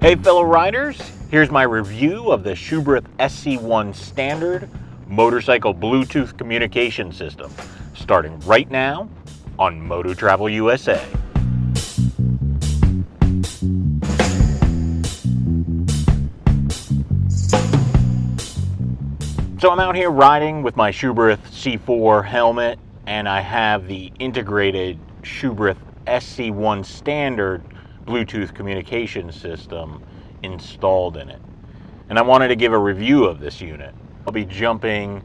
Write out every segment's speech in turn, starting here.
Hey fellow riders, here's my review of the Schuberth SC1 Standard motorcycle Bluetooth communication system, starting right now on Moto Travel USA. So I'm out here riding with my Schuberth C4 helmet, and I have the integrated Schuberth SC1 Standard Bluetooth communication system installed in it. And I wanted to give a review of this unit. I'll be jumping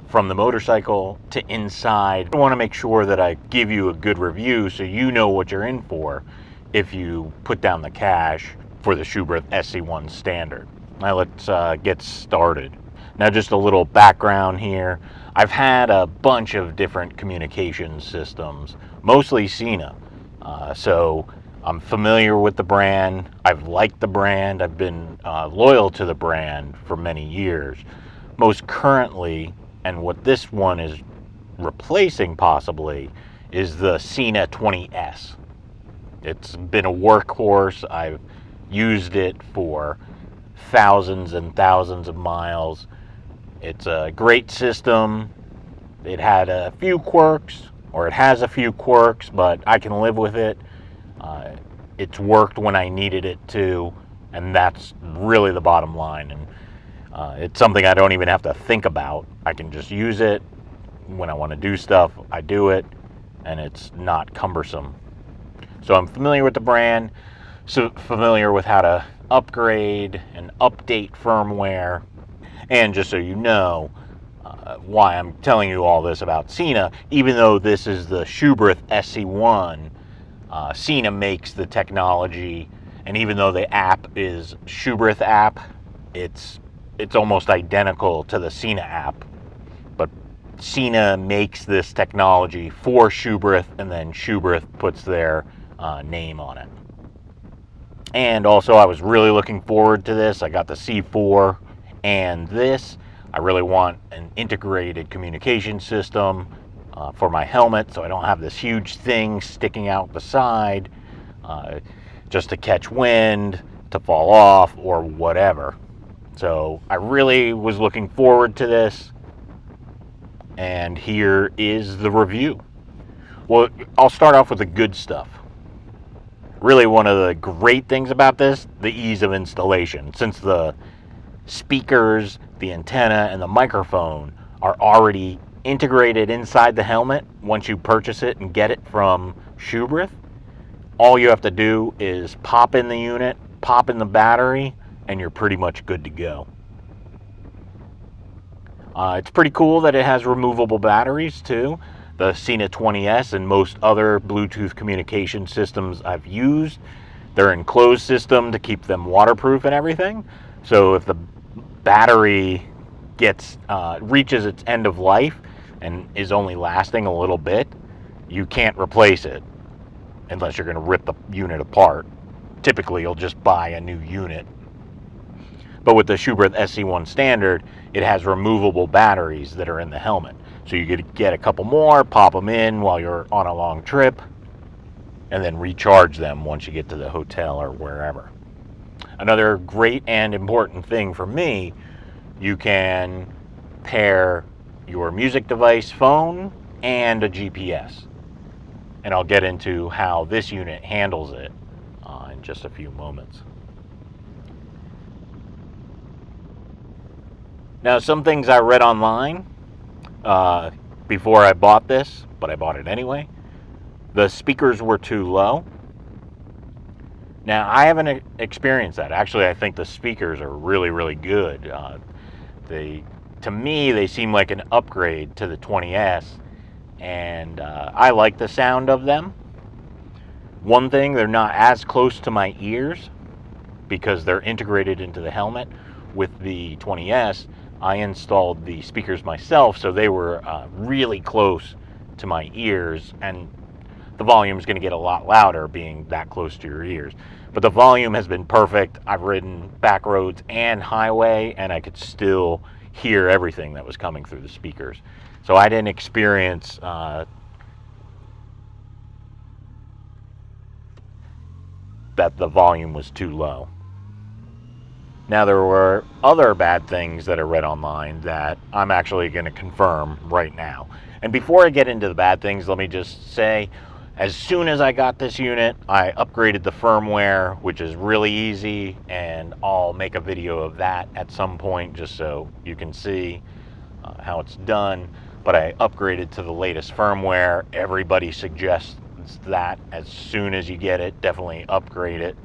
from the motorcycle to inside. I want to make sure that I give you a good review so you know what you're in for if you put down the cash for the Schuberth SC1 Standard. Now let's get started. Now just a little background here. I've had a bunch of different communication systems, mostly Sena. So I'm familiar with the brand. I've liked the brand. I've been loyal to the brand for many years. Most currently, and what this one is replacing possibly, is the Sena 20S. It's been a workhorse. I've used it for thousands and thousands of miles. It's a great system. It had a few quirks, or it has a few quirks, but I can live with it. It's worked when I needed it to, and that's really the bottom line. And it's something I don't even have to think about. I can just use it. When I want to do stuff, I do it, and it's not cumbersome. So I'm familiar with the brand, so familiar with how to upgrade and update firmware. And just so you know why I'm telling you all this about Sena, even though this is the Schuberth SC1, Sena makes the technology, and even though the app is Schuberth app, it's almost identical to the Sena app. But Sena makes this technology for Schuberth, and then Schuberth puts their name on it. And also, I was really looking forward to this. I got the C4 and this. I really want an integrated communication system for my helmet, so I don't have this huge thing sticking out the side just to catch wind, to fall off, or whatever. So I really was looking forward to this, and here is the review. Well, I'll start off with the good stuff. Really, one of the great things about this, the ease of installation. Since the speakers, the antenna, and the microphone are already integrated inside the helmet once you purchase it and get it from Schuberth, all you have to do is pop in the unit, pop in the battery, and you're pretty much good to go. It's pretty cool that it has removable batteries too. The Sena 20S and most other Bluetooth communication systems I've used, they're an enclosed system to keep them waterproof and everything. So if the battery reaches its end of life and is only lasting a little bit, you can't replace it unless you're going to rip the unit apart. Typically, you'll just buy a new unit. But with the Schuberth SC1 Standard, it has removable batteries that are in the helmet. So you could get a couple more, pop them in while you're on a long trip, and then recharge them once you get to the hotel or wherever. Another great and important thing for me, you can pair your music device, phone, and a GPS. And I'll get into how this unit handles it in just a few moments. Now, some things I read online before I bought this, but I bought it anyway. The speakers were too low. Now, I haven't experienced that. Actually, I think the speakers are really, really good. To me, they seem like an upgrade to the 20S, and I like the sound of them. One thing, they're not as close to my ears because they're integrated into the helmet. With the 20S, I installed the speakers myself, so they were really close to my ears, and the volume is going to get a lot louder being that close to your ears. But the volume has been perfect. I've ridden back roads and highway, and I could still hear everything that was coming through the speakers. So I didn't experience that the volume was too low. Now, there were other bad things that I read online that I'm actually going to confirm right now. And before I get into the bad things, let me just say, as soon as I got this unit, I upgraded the firmware, which is really easy, and I'll make a video of that at some point just so you can see how it's done. But I upgraded to the latest firmware. Everybody suggests that as soon as you get it, definitely upgrade it.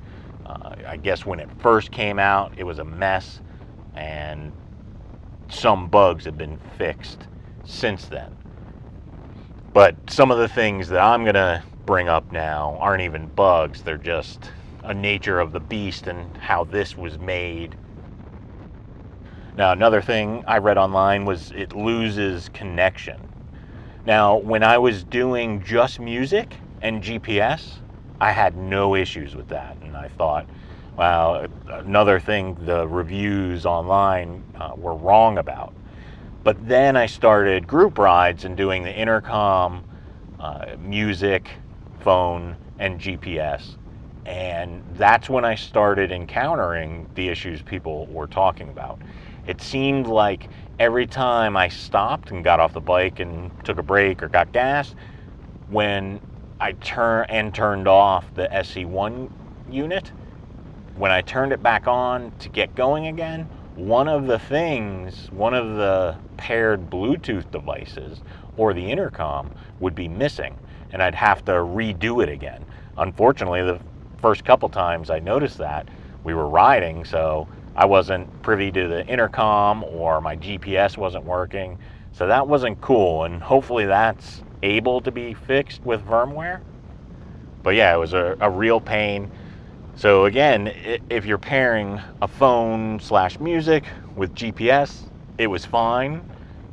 I guess when it first came out, it was a mess, and some bugs have been fixed since then. But some of the things that I'm going to bring up now aren't even bugs. They're just a nature of the beast and how this was made. Now, another thing I read online was it loses connection. Now, when I was doing just music and GPS, I had no issues with that. And I thought, wow, another thing the reviews online were wrong about. But then I started group rides and doing the intercom, music, phone, and GPS. And that's when I started encountering the issues people were talking about. It seemed like every time I stopped and got off the bike and took a break or got gas, when I turned off the SC1 unit, when I turned it back on to get going again, one of the paired Bluetooth devices or the intercom would be missing, and I'd have to redo it again. Unfortunately, the first couple times I noticed that, we were riding, so I wasn't privy to the intercom or my GPS wasn't working, so that wasn't cool, and hopefully that's able to be fixed with firmware. But yeah, it was a real pain. So again, if you're pairing a phone/music with GPS, it was fine.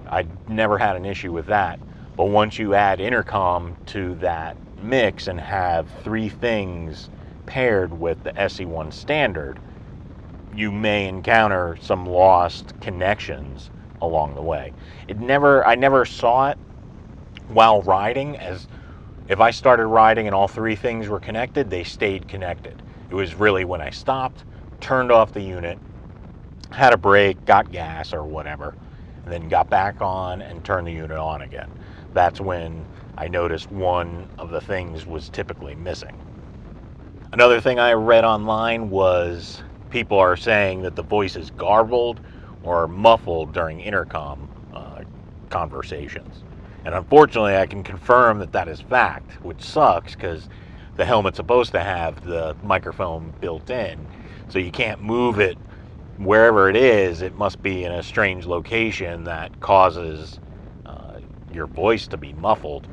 I never had an issue with that. But once you add intercom to that mix and have three things paired with the SC1 Standard, you may encounter some lost connections along the way. I never saw it while riding, as if I started riding and all three things were connected, they stayed connected. It was really when I stopped, turned off the unit, had a break, got gas or whatever, and then got back on and turned the unit on again. That's when I noticed one of the things was typically missing. Another thing I read online was people are saying that the voice is garbled or muffled during intercom conversations. And unfortunately, I can confirm that that is fact, which sucks because the helmet's supposed to have the microphone built in, so you can't move it wherever it is. It must be in a strange location that causes your voice to be muffled,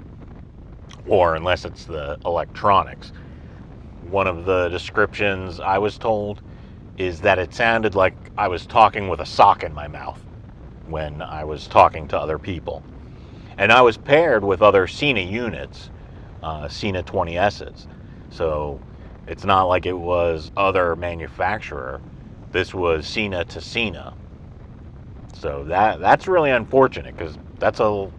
or unless it's the electronics. One of the descriptions I was told is that it sounded like I was talking with a sock in my mouth when I was talking to other people. And I was paired with other Sena units, Sena 20S's. So it's not like it was other manufacturer. This was Sena to Sena. So that's really unfortunate, because that's a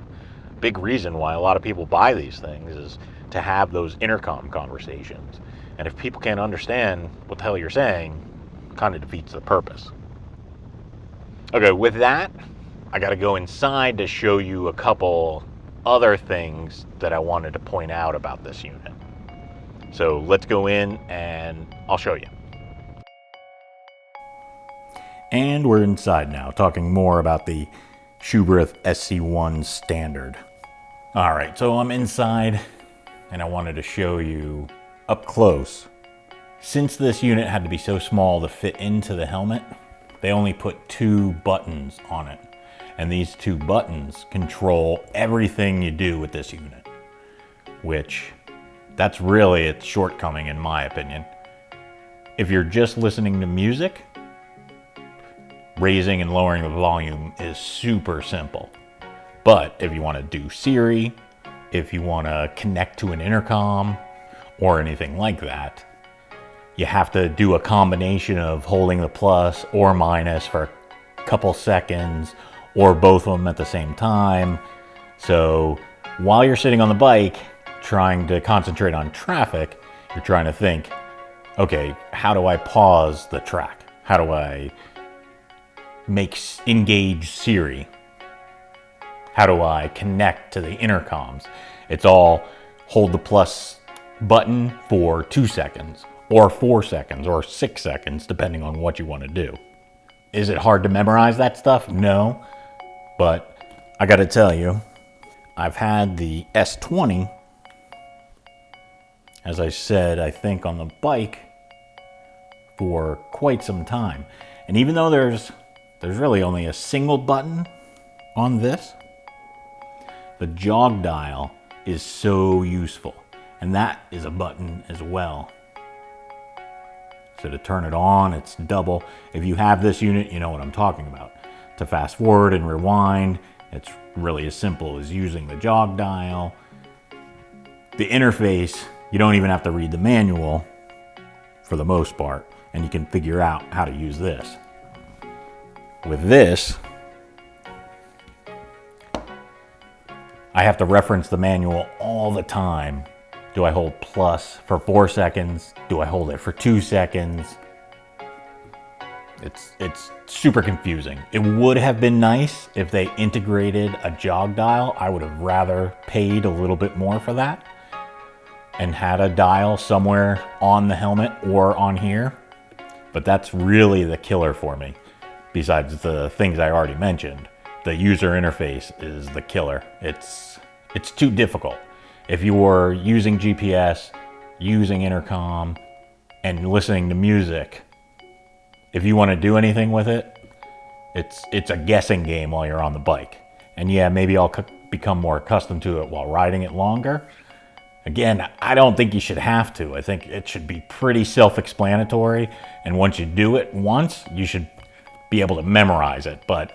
big reason why a lot of people buy these things, is to have those intercom conversations. And if people can't understand what the hell you're saying, it kind of defeats the purpose. Okay, with that, I got to go inside to show you a couple other things that I wanted to point out about this unit. So let's go in and I'll show you. And we're inside now, talking more about the Schuberth SC1 Standard. All right, so I'm inside and I wanted to show you up close. Since this unit had to be so small to fit into the helmet, they only put 2 buttons on it. And these 2 buttons control everything you do with this unit, which that's really its shortcoming in my opinion. If you're just listening to music, raising and lowering the volume is super simple. But if you want to do Siri, if you want to connect to an intercom or anything like that, you have to do a combination of holding the plus or minus for a couple seconds, or both of them at the same time. So while you're sitting on the bike trying to concentrate on traffic, you're trying to think, okay, how do I pause the track? How do I engage Siri? How do I connect to the intercoms? It's all hold the plus button for 2 seconds, or 4 seconds, or 6 seconds, depending on what you want to do. Is it hard to memorize that stuff? No, but I gotta tell you, I've had the S20, as I said, I think on the bike for quite some time. And even though there's really only a single button on this, the jog dial is so useful. And that is a button as well. So to turn it on, it's double. If you have this unit, you know what I'm talking about. To fast forward and rewind, it's really as simple as using the jog dial. The interface, you don't even have to read the manual for the most part, and you can figure out how to use this. With this, I have to reference the manual all the time. Do I hold plus for 4 seconds? Do I hold it for 2 seconds? It's super confusing. It would have been nice if they integrated a jog dial. I would have rather paid a little bit more for that and had a dial somewhere on the helmet or on here. But that's really the killer for me. Besides the things I already mentioned, the user interface is the killer. It's too difficult. If you were using GPS, using intercom, and listening to music, if you want to do anything with it, it's a guessing game while you're on the bike. And yeah, maybe I'll become more accustomed to it while riding it longer. Again, I don't think you should have to. I think it should be pretty self-explanatory. And once you do it once, you should be able to memorize it. But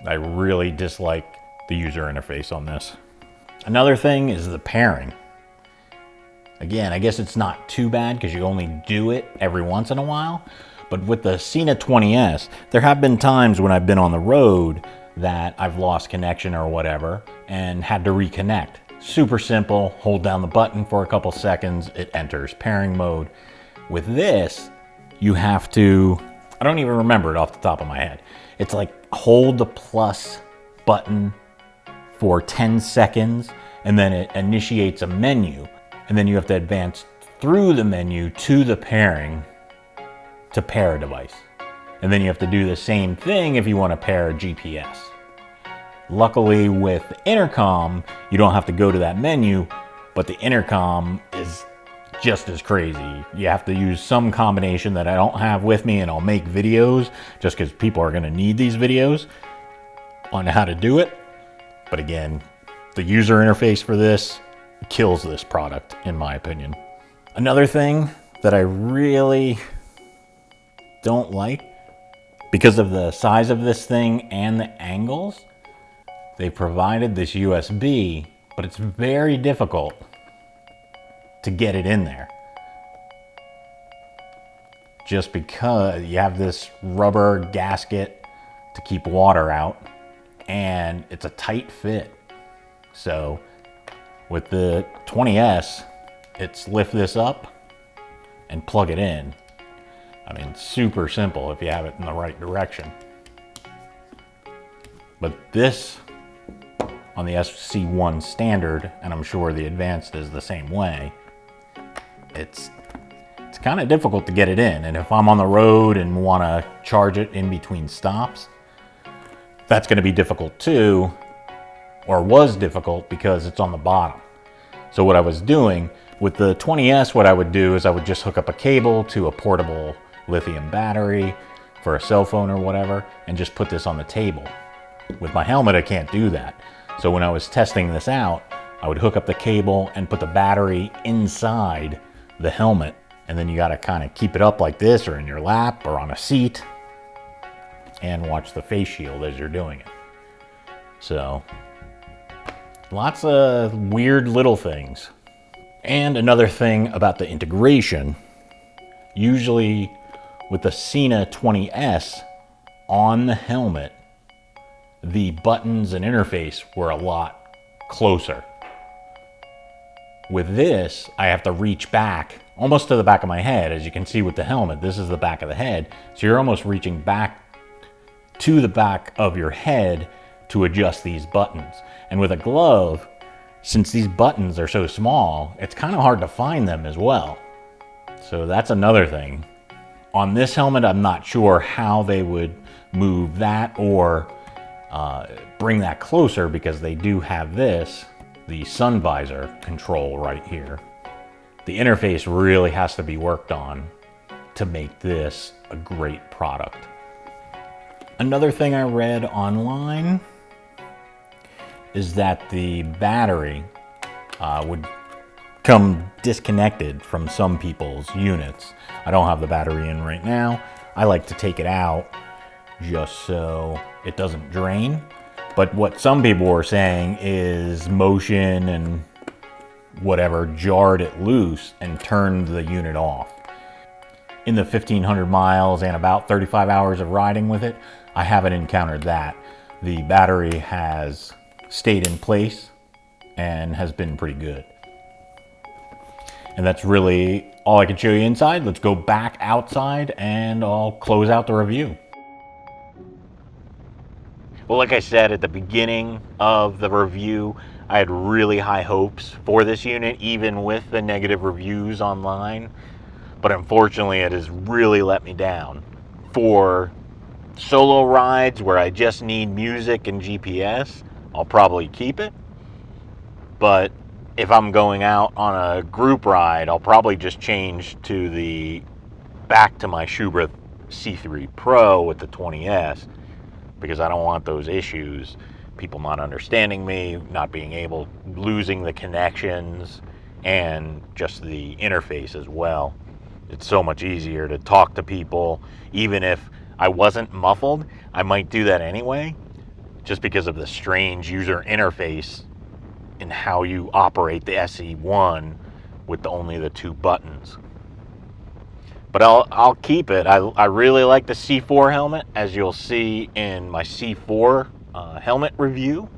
I really dislike the user interface on this. Another thing is the pairing. Again, I guess it's not too bad because you only do it every once in a while. But with the Sena 20S, there have been times when I've been on the road that I've lost connection or whatever and had to reconnect. Super simple, hold down the button for a couple seconds, it enters pairing mode. With this, you have to, I don't even remember it off the top of my head. It's like hold the plus button for 10 seconds and then it initiates a menu. And then you have to advance through the menu to the pairing to pair a device. And then you have to do the same thing if you want to pair a GPS. Luckily with the intercom, you don't have to go to that menu, but the intercom is just as crazy. You have to use some combination that I don't have with me, and I'll make videos just because people are going to need these videos on how to do it. But again, the user interface for this kills this product, in my opinion. Another thing that I really don't like, because of the size of this thing and the angles, they provided this USB, but it's very difficult to get it in there. Just because you have this rubber gasket to keep water out, and it's a tight fit. So with the 20S, it's lift this up and plug it in. I mean, super simple if you have it in the right direction. But this, on the SC1 Standard, and I'm sure the Advanced is the same way, it's kind of difficult to get it in. And if I'm on the road and want to charge it in between stops, that's going to be difficult too, or was difficult because it's on the bottom. So what I was doing with the 20S, what I would do is I would just hook up a cable to a portable lithium battery for a cell phone or whatever, and just put this on the table. With my helmet, I can't do that. So when I was testing this out, I would hook up the cable and put the battery inside the helmet. And then you got to kind of keep it up like this, or in your lap, or on a seat, and watch the face shield as you're doing it. So lots of weird little things. And another thing about the integration, usually with the Sena 20S on the helmet, the buttons and interface were a lot closer. With this, I have to reach back almost to the back of my head. As you can see with the helmet, this is the back of the head. So you're almost reaching back to the back of your head to adjust these buttons. And with a glove, since these buttons are so small, it's kind of hard to find them as well. So that's another thing. On this helmet, I'm not sure how they would move that or bring that closer, because they do have this, the sun visor control right here. The interface really has to be worked on to make this a great product. Another thing I read online is that the battery would come disconnected from some people's units. I don't have the battery in right now. I like to take it out just so it doesn't drain. But what some people were saying is motion and whatever jarred it loose and turned the unit off. In the 1,500 miles and about 35 hours of riding with it, I haven't encountered that. The battery has stayed in place and has been pretty good. And that's really all I can show you inside. Let's go back outside and I'll close out the review. Well, like I said at the beginning of the review, I had really high hopes for this unit, even with the negative reviews online. But unfortunately, it has really let me down. For solo rides where I just need music and GPS, I'll probably keep it. But if I'm going out on a group ride, I'll probably just change to back to my Schuberth C3 Pro with the 20S, because I don't want those issues. People not understanding me, not being able, losing the connections, and just the interface as well. It's so much easier to talk to people. Even if I wasn't muffled, I might do that anyway, just because of the strange user interface in how you operate the SC1 with only the 2 buttons. But I'll keep it. I really like the C4 helmet, as you'll see in my C4 helmet review.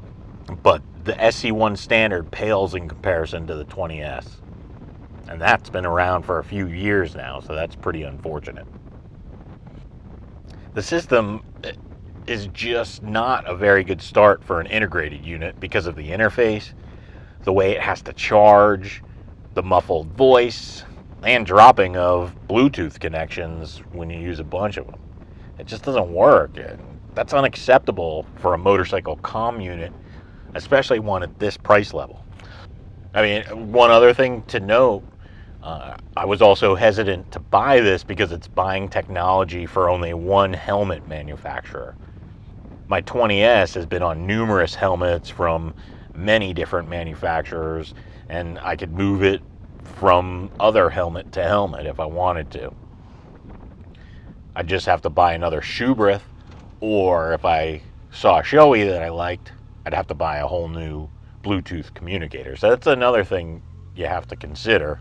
But the SC1 Standard pales in comparison to the 20S. And that's been around for a few years now, so that's pretty unfortunate. The system is just not a very good start for an integrated unit because of the interface, the way it has to charge, the muffled voice, and dropping of Bluetooth connections when you use a bunch of them. It just doesn't work. That's unacceptable for a motorcycle comm unit, especially one at this price level. I mean, one other thing to note, I was also hesitant to buy this because it's buying technology for only one helmet manufacturer. My 20S has been on numerous helmets from many different manufacturers, and I could move it from other helmet to helmet if I wanted to. I just have to buy another Schuberth, or if I saw a Shoei that I liked, I'd have to buy a whole new Bluetooth communicator. So that's another thing you have to consider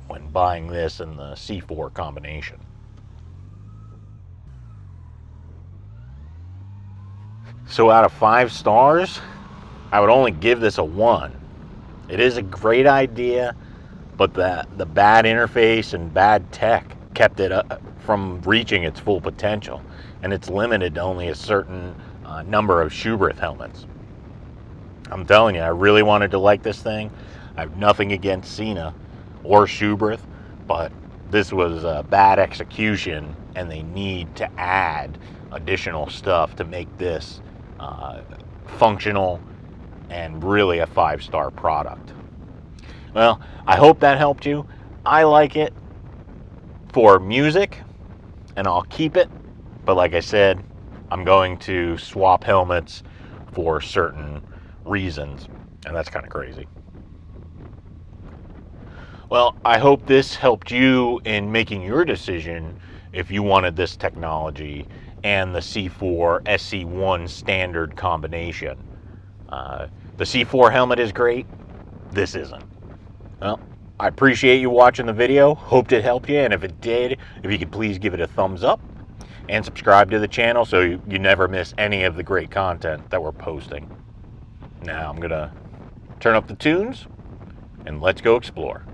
when buying this and the C4 combination. So out of 5 stars, I would only give this a 1. It is a great idea, but the bad interface and bad tech kept it from reaching its full potential, and it's limited to only a certain number of Schuberth helmets. I'm telling you, I really wanted to like this thing. I have nothing against Sena or Schuberth, but this was a bad execution, and they need to add additional stuff to make this functional and really a 5-star product. Well, I hope that helped you. I like it for music, and I'll keep it. But like I said, I'm going to swap helmets for certain reasons, and that's kind of crazy. Well, I hope this helped you in making your decision if you wanted this technology and the C4 SC1 Standard combination. The C4 helmet is great. This isn't. Well, I appreciate you watching the video. Hoped it helped you, and if it did, if you could please give it a thumbs up and subscribe to the channel so you never miss any of the great content that we're posting. Now I'm gonna turn up the tunes and let's go explore.